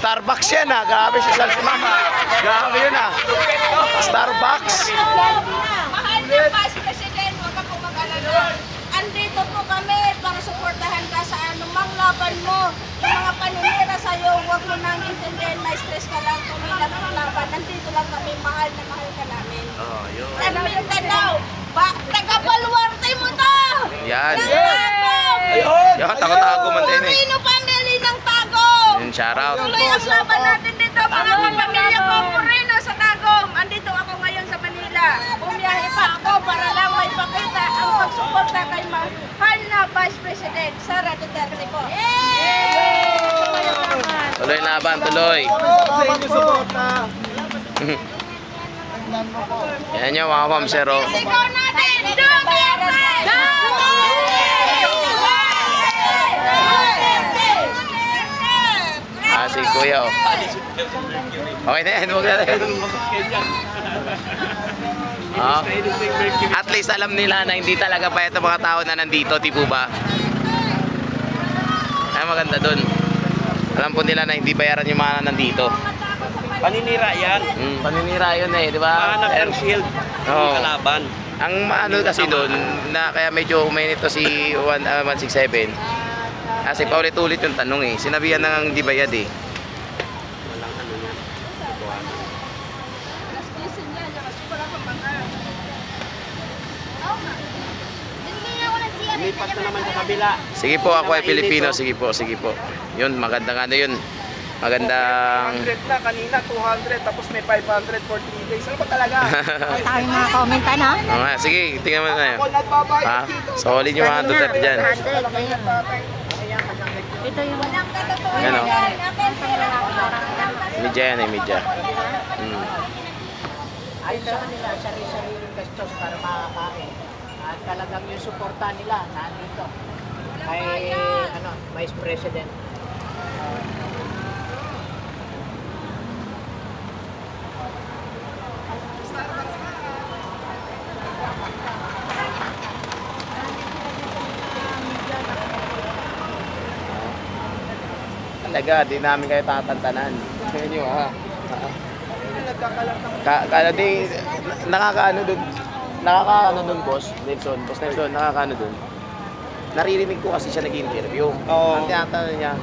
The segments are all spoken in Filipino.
Starbucks yan ah. Grabe siya si Mama. Grabe yun ah. Starbucks. Mahal niya Vice President, huwag ka po mag-alala. Andito po kami para suportahan ka sa anumang laban mo. Yung mga paninira sa'yo, huwag mo nang intindihin, may stress ka lang, tuloy lang ang laban. Nandito lang kami, mahal na mahal ka namin. Oh, yun. Mindanao, taga-Baluarte mo to! Yan. Tagum! Yan, tago-tago man din eh. Pino family ng Tagum! Yun, shoutout. Tuloy ang laban natin dito, mga pamilya ko, Moreno sa Tagum. Andito ako ngayon sa Manila. Bumiyahe pa ako para lang may pakita ang pagsuporta kay mahal na Vice President Sara Duterte po. Tuloy laban, tuloy. Sa inyo suporta. Yan yung mga ma'am, sir. Oh. Sigaw natin! Duterte! Ah, si Kuya, oh. Okay na yan, huwag na yan. Oh. At least alam nila na hindi talaga pa ito mga tao na nandito, di po ba? Ay, maganda dun. Alam po nila na hindi bayaran yung mga nandito. Paninira yan. Paninira yun eh, di ba? Mahanap ng shield. Oo. Kalaban. Ang ano kasi doon, na kaya medyo umainit to si 167. Kasi paulit-ulit yung tanong eh. Sinabihan na ang di bayad eh. Walang ano yan. Lipat na naman sa kabila. Sige po, ako ay Pilipino. Sige po, sige po. Yun, magandang ano yun. Magandang... 100 na kanina, 200, tapos may 500 for 3 days. Ano ba talaga? Ang tawag mga comment na. Oo nga, sige, tingnan mo na yun. Ako nagbabayad Ha? dito. Solid yung mga Duterte dyan. Ito yung walang katotohanan. Ano? Yan. Media yan eh, media. Ayun sa kanila, sarili-sariling gastos para makakain. At talagang yung suporta nila nandito. Kay ano, Vice President. Talaga, di namin kayo tatantanan. Yun yung di, nakakaano dun, boss Nelson, nakakaano dun. Naririnig ko kasi siya nag-interview. Oo. Ang tinatanong niya,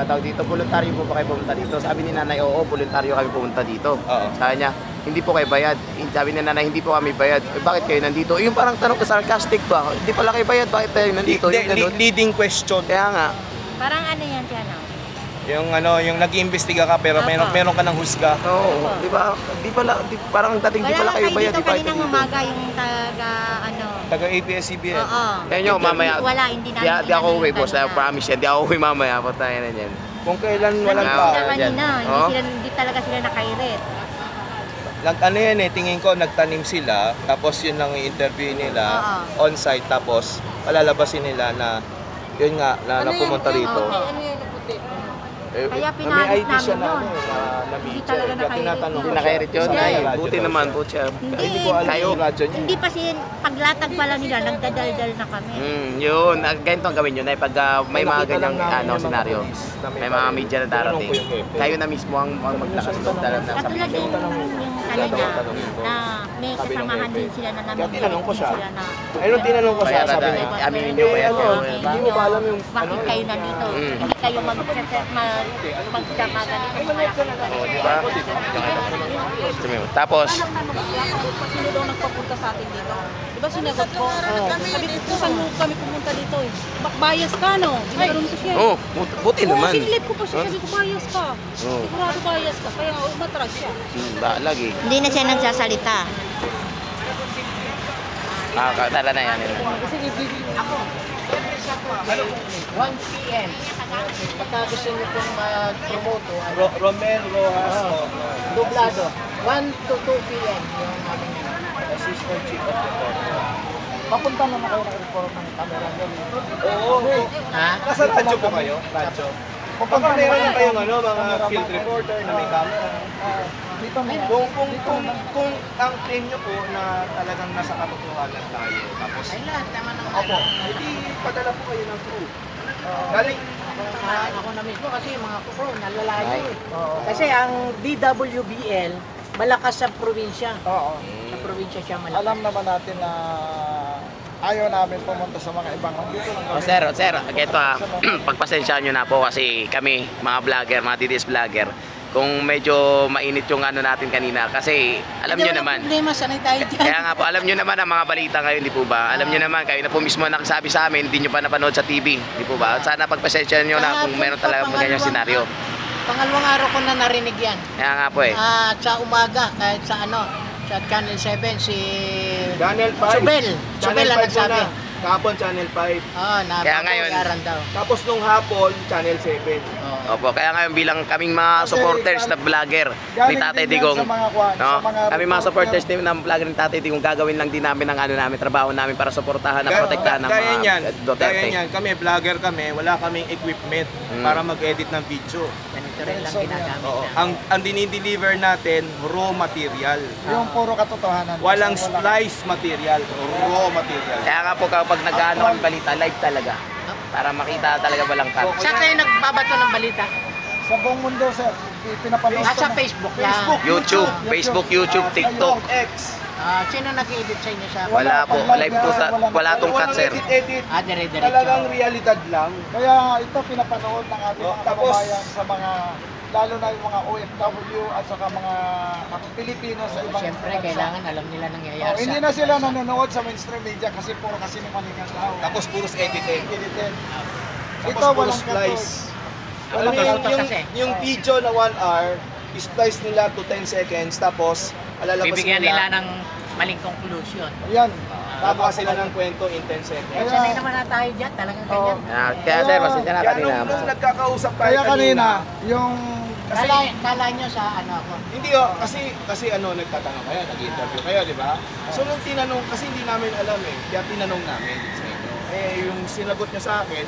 tawag dito, voluntaryo po ba kayo pumunta dito? Sabi ni nanay, oo, voluntaryo kami pumunta dito. Oo. Sabi niya, hindi po kayo bayad. Sabi ni nanay, hindi po kami bayad. Eh, bakit kayo nandito? Yung parang tanong ko, sarcastic ba? Hindi pala kayo bayad, bakit kayo nandito? Yung ganun. Leading question. Kaya nga, Parang ano yan, Tiana? Yung ano, yung nag-iimbestiga ka pero meron ka ng husga. oo, di ba? Di pala, parang dating di pala kayo bayad. dito Di ba kaninang umaga yung taga ano. Taga ABS-CBN. Oo. Kaya nyo, mamaya, Wala, hindi namin. di ako uwi, boss. I promise yan. Di ako uwi mamaya. Patayin na yan. Kung kailan walang Wala. tao. Sila kanina, Oo. hindi talaga sila nakairit. Ano yan eh, tingin ko nagtanim sila, tapos yun lang i-interview nila on-site, tapos palalabasin nila na yun nga, na pumunta rito. Kaya may pinalis ID siya namin na, yun. na Hindi media. talaga Kaya tinatanong Hindi ko na kayo siya. yun. Sa Ay, radyo buti daw. naman po siya. Hindi ko alam Kayo. yung radyo niya. Hindi pa paglatag pala nila, nagdadaldal na kami. Yun. Ganito ang gawin yun. Ay, pag may mga Nakita lang ganyang namin yung mga senaryo, police na may mga baril. media na Tinanong darating, ko yung jefe. kayo na mismo ang maglakas ng dalam na Katulad sabihin. yung ano niya, na may kasamahan din sila na namin. Kaya tinanong ko siya. Sila na, Ay, nung tinanong ko siya, Bayad sabi na, niya, aminin nyo bayad ano, kayo. hindi mo ba alam yung bakit kayo nandito? Hindi kayo magdama ganito mga Oo, di ba? Tapos, Sino daw nagpapunta sa atin dito? Di ba sinagot ko? Sabi ko, saan mo kami pumunta dito eh? Bias ka, no? Ginaroon ko siya. oh, buti naman. Sinilip ko pa siya. Sabi ko, bias ka. Oo. Sigurado bias ka. Kaya umatras siya. Lagi. Hindi na siya nagsasalita. Tara na yan. 1 p.m. Pagka gusto nyo pong mag-promote, Romel Rojas, dublado. 1 to 2 p.m. yung aming Assistant Chief of Report. papunta naman kayo ng report ng camera doon. Oo. Ha? Nasa radyo po kayo? Radyo. Kung meron na kayong ano, mga field reporter na may camera. Dito may Kung ang claim nyo po na talagang nasa katotohanan tayo, tapos ay lahat naman ng opo, hindi padala po kayo ng crew. Galing. Ako na mismo kasi yung mga kuko, nalalayo eh. Kasi ang DWBL, malakas sa probinsya. Oo. Sa probinsya siya malakas. Alam naman natin na ayaw namin pumunta sa mga ibang dito lang O sir, ito pagpasensyaan nyo na po kasi kami, mga vlogger, mga DDS vlogger, kung medyo mainit yung ano natin kanina kasi alam nyo naman. Problema, sanay tayo dyan. Kaya nga po, alam nyo naman ang mga balita ngayon, di po ba? Alam nyo naman, kayo na po mismo nakasabi sa amin, hindi nyo pa napanood sa TV, di po ba? Sana pagpasensyaan nyo na kung meron talaga mga ganyang senaryo. Pangalawang araw ko na narinig yan. Kaya nga po eh. At sa umaga, kahit sa sa Channel 7, si Channel 5. Subel ang nagsabi. Kahapon Channel 5. Kaya ngayon, daw. Tapos nung hapon, Channel 7. Opo, kaya ngayon bilang kaming mga supporters na vlogger ni Tatay Digong, no? Kami mga supporters din ng vlogger ni Tatay Digong, gagawin lang din namin ang ano namin, trabaho namin para suportahan at protektahan ng Gaya niyan, mga Duterte. gaya niyan, kami vlogger kami, wala kaming equipment para mag-edit ng video. Ganito rin lang ginagamit Oo, na. ang dinideliver natin, raw material. Yung puro katotohanan. Walang splice material, raw material. Kaya nga po kapag nag-ano kami balita, live talaga. Para makita talaga walang cut. Saan kayo nagbabato ng balita? Sa buong mundo, sir, pinapanood. Sa Facebook lang. YouTube, Facebook, YouTube, TikTok. X. Sino nag-edit sa inyo sa... Wala po, live po sa, wala tong cut sir. Edit. Dire-diretso. Talagang realidad lang. Kaya ito pinapanood ng ating mga Tapos- kababayan sa mga, lalo na yung mga OFW at saka mga Pilipino sa ibang Siyempre, bansa. kailangan alam nila nangyayari Hindi na sila nanonood sa mainstream media kasi puro kasi ni Manigang tao. Tapos puros edited. Edited. Tapos Ito puro walang splice. Walang Ano yung, katotohanan kasi. yung video na 1 hour, splice nila to 10 seconds, tapos alalabas Bibigyan nila ng maling conclusion. Ayan. Tama sila ng kwento in 10 seconds. Kaya sanay naman na tayo dyan, talagang ganyan. Kaya sir, pasensya na Kaya kanina. nung nagkakausap tayo Kaya kanina, yung kasi, Kala nyo sa ako. hindi kasi nagtatanong kayo, nag-interview kayo, di ba? So nung tinanong, kasi hindi namin alam eh, kaya tinanong namin sa inyo. Yung sinagot nyo sa akin,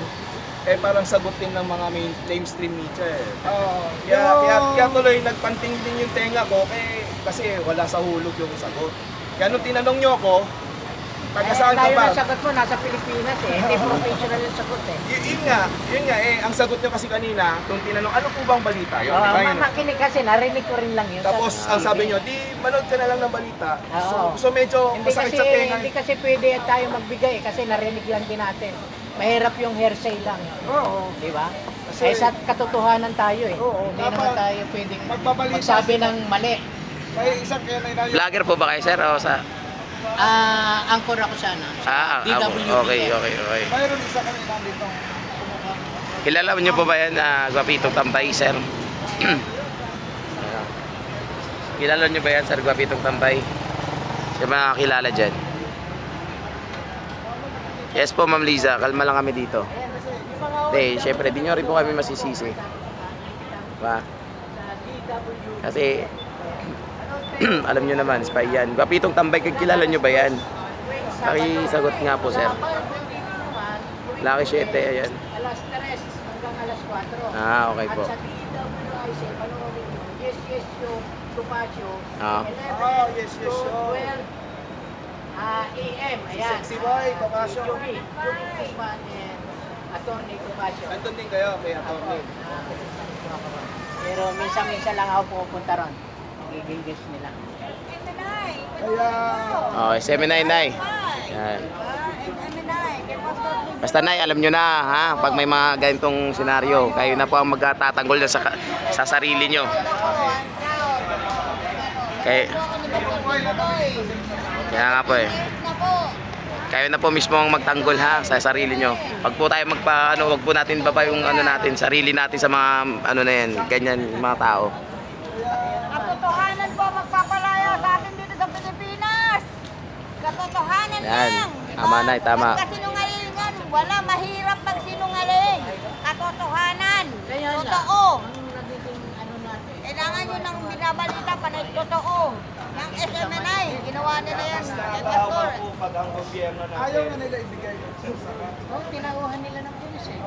parang sagot din ng mga mainstream media eh. Kaya tuloy nagpanting din yung tenga ko kasi wala sa hulog yung sagot. Kaya nung tinanong nyo ako, taga saan ka Tayo ba? na sagot mo, nasa Pilipinas eh. Hindi professional yung sagot eh. Yun nga ang sagot nyo kasi kanina, nung tinanong, ano po bang balita? Yun, di ba yun? Makinig kasi, narinig ko rin lang yun. Tapos ang sabi nyo, di manood ka na lang ng balita. So medyo Hindi masakit kasi, sa tenga. hindi kasi pwede tayo magbigay kasi narinig lang din natin. Mahirap yung hearsay lang. Oo. Di ba? Kasi- Sa katotohanan tayo eh. Oo, Hindi dapat naman tayo pwedeng magbabalita magsabi sila. ng mali. may isang kaya na yung Vlogger po ba kayo sir? O sa... Angkor ako sana. DWBL. Okay. mayroon isa kanina dito. Kilala niyo po ba yan, Guapitong Tambay, sir? Kilala niyo ba yan, sir, Guapitong Tambay? Yung mga kilala dyan. Yes po, Ma'am Liza, kalma lang kami dito. Hindi, syempre, di nyo rin po kami masisisi. Diba? Kasi, alam nyo naman, spy yan. Guapitong Tambay, kilala nyo ba yan? Pakisagot nga po, sir. Lucky 7, ayan. Alas 3 hanggang alas 4. Okay po. At sa DWIC, panoorin nyo, Yes Show, Tupacio, Ah. 11 Yes to Show. 12 AM. Ayan. Sexy Boy, Tupacio. Yuki Guzman and Atty. Tupacio. Nandun din kayo, kaya Atty. Pero minsan-minsan lang ako pupunta ron. Nagiging guest nila. Kaya Okay, 799. Yan. Basta Nay, alam nyo na ha, pag may mga ganitong senaryo, kayo na po ang magtatanggol na sa sarili nyo. Kaya nga po eh. Kayo na po mismo ang magtanggol ha sa sarili nyo. Pag po tayo wag po natin baba yung natin, sarili natin sa mga na yan, ganyan mga tao. Katotohanan po magpapalaya sa atin dito sa Pilipinas. Katotohanan Yan. lang. Tama, Nay, tama. Kasinungalingan, wala, mahirap magsinungaling. Katotohanan. Kaya nga. Totoo. Ang nagiging natin. Kailangan nyo ng binabalita pa na totoo. Ng SMNI, ginawa nila yan. Kay Tama Pastor. po pag ang gobyerno natin. ayaw na nila ibigay. Tinauhan nila ng pulis eh.